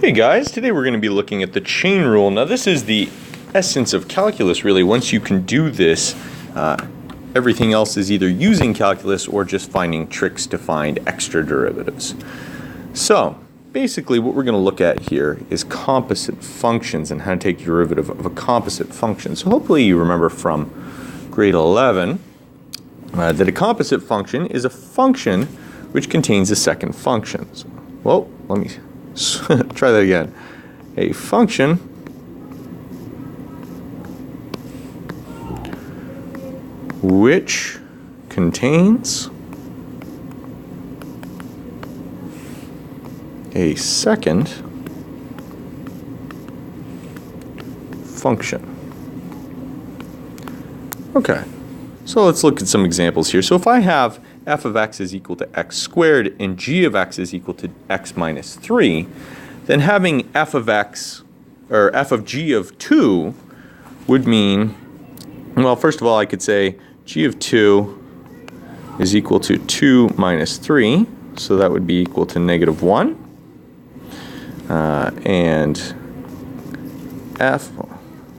Hey guys, today we're going to be looking at the chain rule. Now this is the essence of calculus really. Once you can do this, everything else is either using calculus or just finding tricks to find extra derivatives. So basically what we're going to look at here is composite functions and how to take derivative of a composite function. So hopefully you remember from grade 11 that a composite function is a function which contains a second function. So, well, let me try that again. A function which contains a second function. Okay, so let's look at some examples here. So if I have f of x is equal to x squared and g of x is equal to x minus 3, then having f of x, or f of g of 2 would mean, well, first of all, I could say g of 2 is equal to 2 minus 3, so that would be equal to negative 1. And f,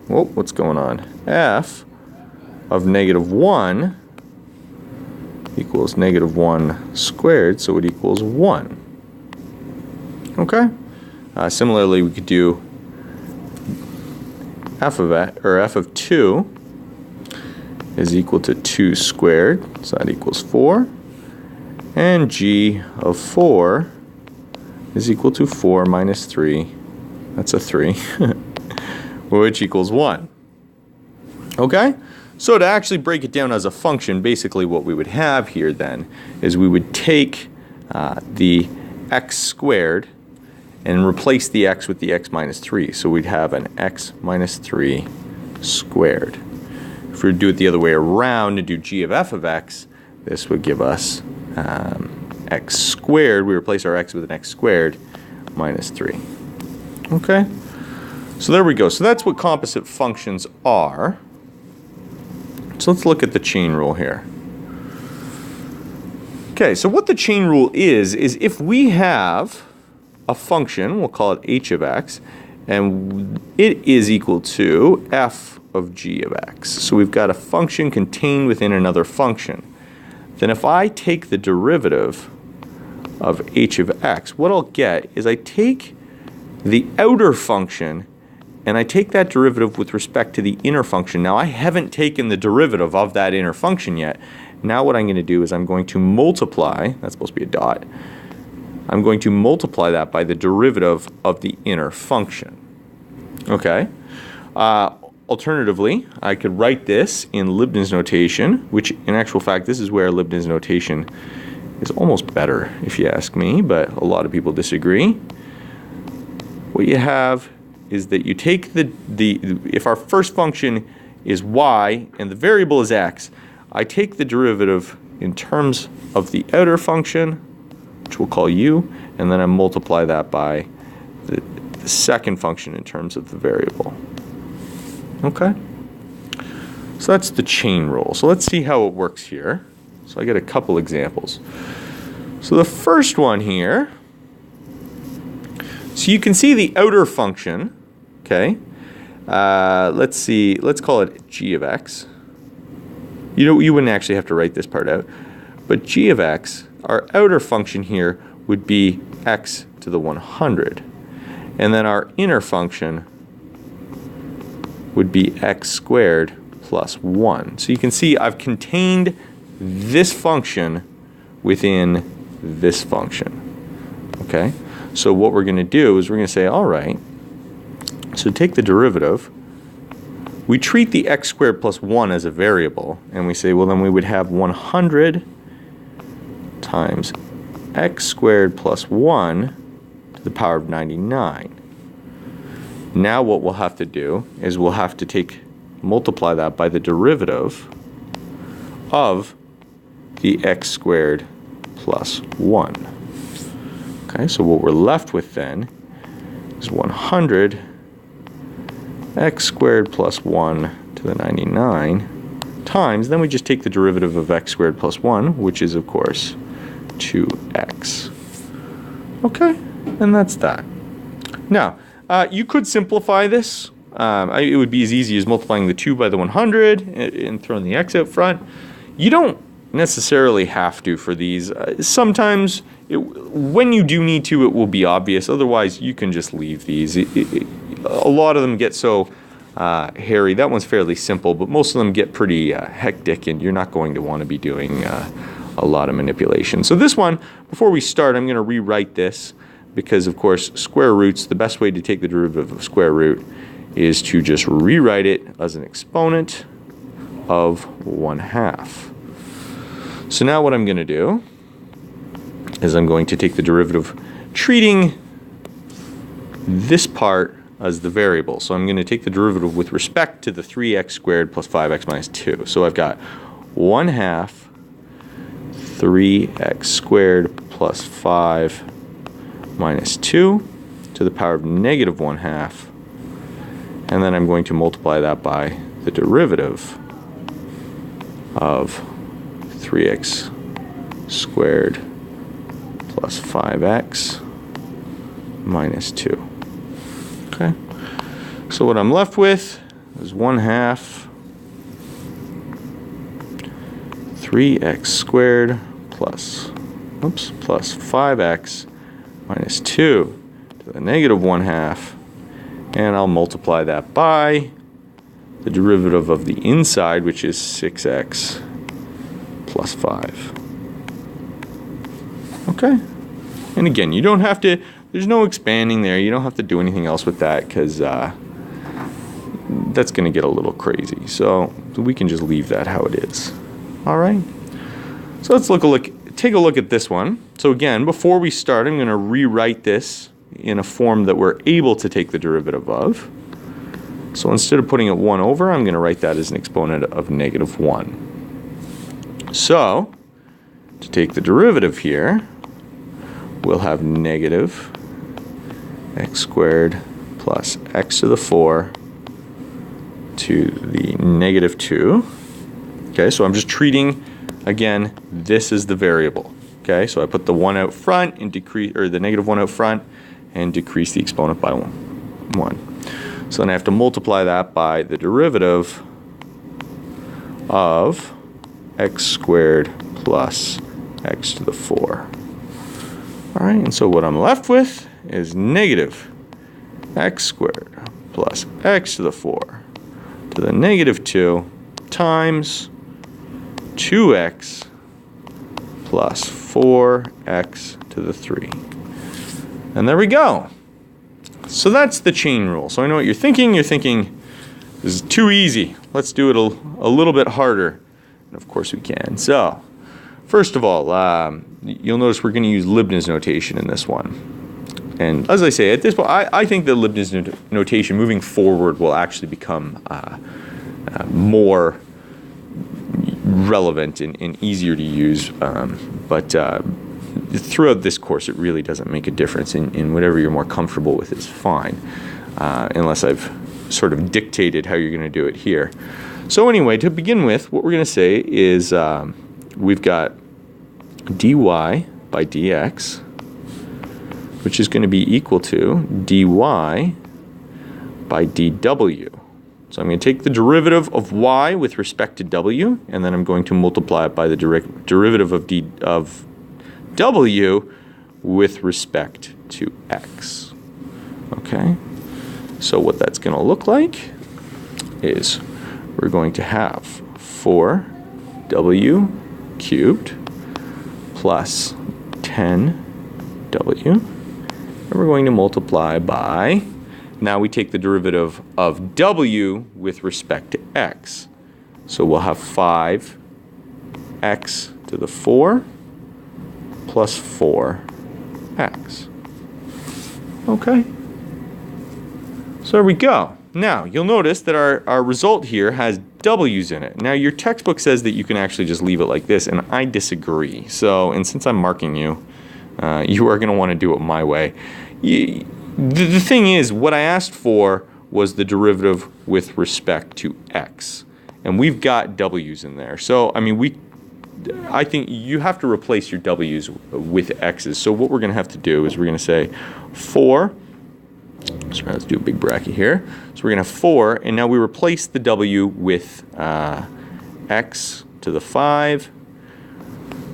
whoa, what's going on? F of negative 1 equals negative 1 squared, so it equals 1. Okay? Similarly, we could do f of 2 is equal to 2 squared, so that equals 4. And g of 4 is equal to 4 minus 3, that's a 3, which equals 1. Okay? So to actually break it down as a function, basically what we would have here then is we would take the x squared and replace the x with the x minus 3. So we'd have an x minus 3 squared. If we were to do it the other way around and do g of f of x, this would give us x squared. We replace our x with an x squared minus 3. Okay? So there we go. So that's what composite functions are. So let's look at the chain rule here. Okay, so what the chain rule is if we have a function, we'll call it h of x, and it is equal to f of g of x. So we've got a function contained within another function. Then if I take the derivative of h of x, what I'll get is I take the outer function and I take that derivative with respect to the inner function. Now I haven't taken the derivative of that inner function yet. Now what I'm going to do is I'm going to multiply, that's supposed to be a dot, I'm going to multiply that by the derivative of the inner function. Okay? Alternatively, I could write this in Leibniz notation, which in actual fact this is where Leibniz notation is almost better if you ask me, but a lot of people disagree. What you have is that you take if our first function is y and the variable is x, I take the derivative in terms of the outer function, which we'll call u, and then I multiply that by the second function in terms of the variable. Okay? So that's the chain rule. So let's see how it works here. So I get a couple examples. So the first one here, so you can see the outer function. Okay, let's see, let's call it g of x. You wouldn't actually have to write this part out, but g of x, our outer function here would be x to the 100. And then our inner function would be x squared plus 1. So you can see I've contained this function within this function. Okay, so what we're going to do is we're going to say, all right, so take the derivative, we treat the x squared plus 1 as a variable, and we say, well, then we would have 100 times x squared plus 1 to the power of 99. Now what we'll have to do is we'll have to multiply that by the derivative of the x squared plus 1. Okay, so what we're left with then is 100 x squared plus 1 to the 99 times, then we just take the derivative of x squared plus 1, which is, of course, 2x. Okay, and that's that. Now, you could simplify this. It would be as easy as multiplying the 2 by the 100 and throwing the x out front. You don't necessarily have to for these. Sometimes, when you do need to, it will be obvious. Otherwise, you can just leave these. A lot of them get so hairy. That one's fairly simple, but most of them get pretty hectic, and you're not going to want to be doing a lot of manipulation. So this one, before we start, I'm going to rewrite this because, of course, square roots, the best way to take the derivative of square root is to just rewrite it as an exponent of 1/2. So now what I'm going to do is I'm going to take the derivative, treating this part as the variable. So I'm going to take the derivative with respect to the 3x squared plus 5x minus 2. So I've got 1/2 3x squared plus 5 minus 2 to the power of negative 1/2. And then I'm going to multiply that by the derivative of 3x squared plus 5x minus 2. Okay, so what I'm left with is 1/2 3x squared plus 5x minus 2 to the negative 1/2, and I'll multiply that by the derivative of the inside, which is 6x plus 5. Okay, and again, you don't have to, there's no expanding there, you don't have to do anything else with that because that's going to get a little crazy. So we can just leave that how it is. All right, so let's take a look at this one. So again, before we start, I'm going to rewrite this in a form that we're able to take the derivative of. So instead of putting it 1 over, I'm going to write that as an exponent of negative 1. So to take the derivative here, we'll have negative x squared plus x to the 4 to the negative 2. Okay, so I'm just treating, again, this is the variable. Okay, so I put the 1 out front and decrease, or the negative 1 out front and decrease the exponent by 1. So then I have to multiply that by the derivative of x squared plus x to the 4. All right, and so what I'm left with is negative x squared plus x to the 4 to the negative 2 times 2x plus 4x to the 3. And there we go. So that's the chain rule. So I know what you're thinking. You're thinking, this is too easy. Let's do it a little bit harder. And of course we can. So first of all, you'll notice we're going to use Leibniz notation in this one. And as I say, at this point, I think the Leibniz notation moving forward will actually become more relevant and easier to use. But throughout this course, it really doesn't make a difference. In whatever you're more comfortable with is fine, unless I've sort of dictated how you're going to do it here. So anyway, to begin with, what we're going to say is we've got dy by dx, which is going to be equal to dy by dw. So I'm going to take the derivative of y with respect to w, and then I'm going to multiply it by the derivative of w with respect to x. Okay? So what that's going to look like is we're going to have 4w cubed plus 10w, and we're going to multiply by, now we take the derivative of w with respect to x. So we'll have 5x to the 4 plus 4x. Okay? So there we go. Now, you'll notice that our result here has w's in it. Now, your textbook says that you can actually just leave it like this, and I disagree. So, and since I'm marking you, you are going to want to do it my way. The thing is, what I asked for was the derivative with respect to x. And we've got w's in there. So, I mean, I think you have to replace your w's with x's. So what we're going to have to do is we're going to say 4 So let's do a big bracket here. So we're going to have 4, and now we replace the w with x to the 5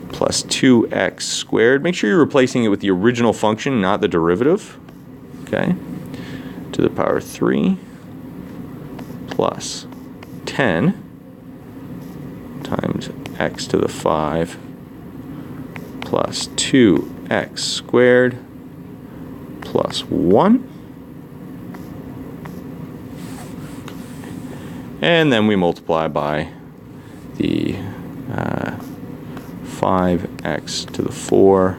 plus 2x squared. Make sure you're replacing it with the original function, not the derivative. Okay, to the power 3 plus 10 times x to the 5 plus 2x squared plus 1. And then we multiply by the 5x to the 4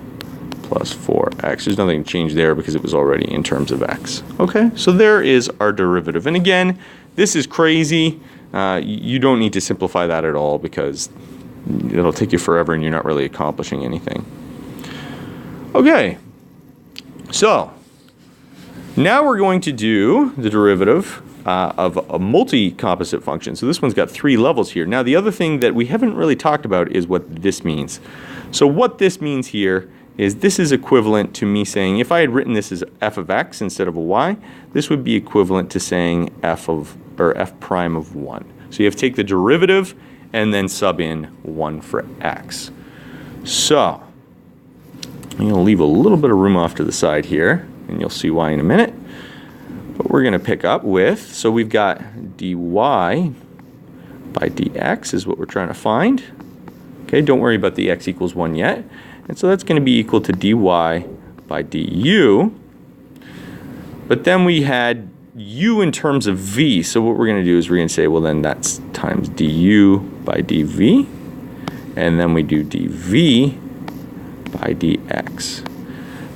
plus 4x. There's nothing to change there because it was already in terms of x. Okay, so there is our derivative. And again, this is crazy. You don't need to simplify that at all because it'll take you forever and you're not really accomplishing anything. Okay, so now we're going to do the derivative of a multi-composite function. So this one's got 3 levels here. Now the other thing that we haven't really talked about is what this means. So what this means here is this is equivalent to me saying, if I had written this as f of x instead of a y, this would be equivalent to saying f prime of 1. So you have to take the derivative and then sub in 1 for x. So I'm going to leave a little bit of room off to the side here, and you'll see why in a minute. But we're going to pick up with, so we've got dy by dx is what we're trying to find. Okay, don't worry about the x equals 1 yet. And so that's going to be equal to dy by du. But then we had u in terms of v. So what we're going to do is we're going to say, well, then that's times du by dv. And then we do dv by dx.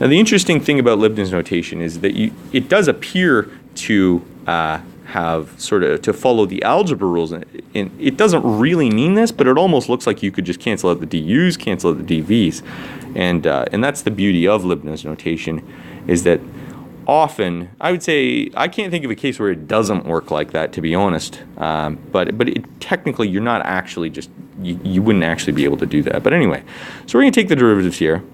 Now the interesting thing about Leibniz notation is that it does appear to have sort of to follow the algebra rules, and it doesn't really mean this, but it almost looks like you could just cancel out the du's, cancel out the dv's, and that's the beauty of Leibniz notation, is that often I would say I can't think of a case where it doesn't work like that, to be honest. But technically you're not actually just you wouldn't actually be able to do that. But anyway, so we're going to take the derivatives here.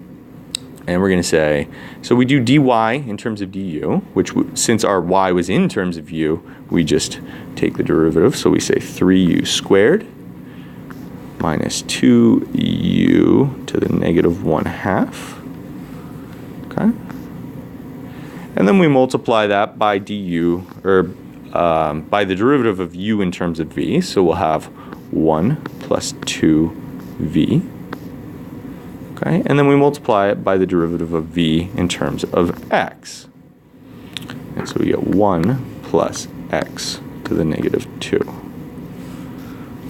And we're going to say, so we do dy in terms of du, which since our y was in terms of u, we just take the derivative. So we say 3u squared minus 2u to the negative 1/2. Okay. And then we multiply that by du, or by the derivative of u in terms of v. So we'll have 1 plus 2v. Okay, and then we multiply it by the derivative of v in terms of x. And so we get 1 plus x to the negative 2.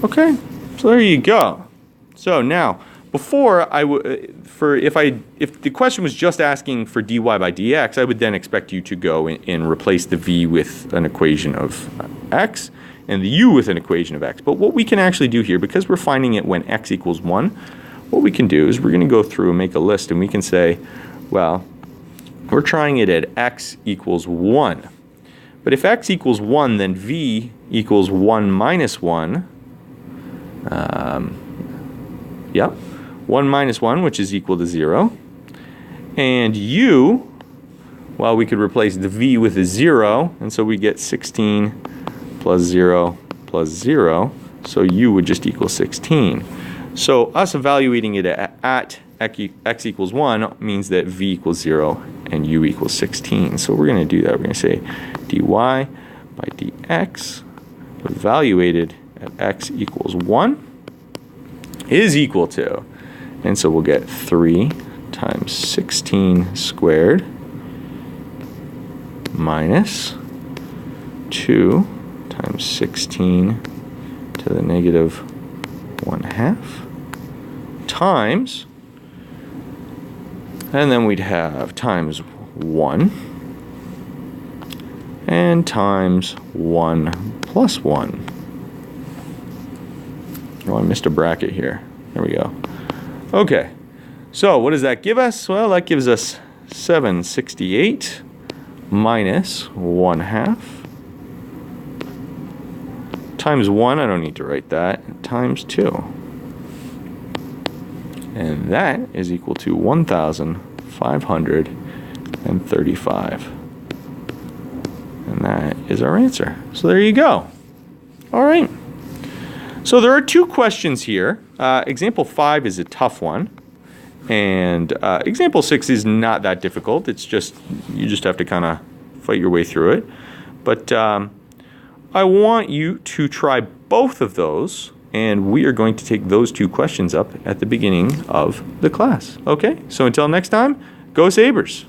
Okay, so there you go. So now, before I would, if the question was just asking for dy by dx, I would then expect you to go and replace the v with an equation of x and the u with an equation of x. But what we can actually do here, because we're finding it when x equals 1, what we can do is we're going to go through and make a list, and we can say, well, we're trying it at x equals 1. But if x equals 1, then v equals 1 minus 1. Yep, 1 minus 1, which is equal to 0. And u, well, we could replace the v with a 0, and so we get 16 plus 0 plus 0. So u would just equal 16. So us evaluating it at x equals 1 means that v equals 0 and u equals 16. So we're going to do that. We're going to say dy by dx evaluated at x equals 1 is equal to, and so we'll get 3 times 16 squared minus 2 times 16 to the negative 1/2 times, and then we'd have times 1 and times 1 plus 1. Oh, I missed a bracket here. There we go. Okay, so what does that give us? Well, that gives us 768 minus 1/2 times 1, I don't need to write that, times 2. And that is equal to 1,535. And that is our answer. So there you go. All right. So there are 2 questions here. Example 5 is a tough one. And example 6 is not that difficult. It's just, you just have to kind of fight your way through it. But I want you to try both of those, and we are going to take those 2 questions up at the beginning of the class. Okay? So until next time, go Sabres.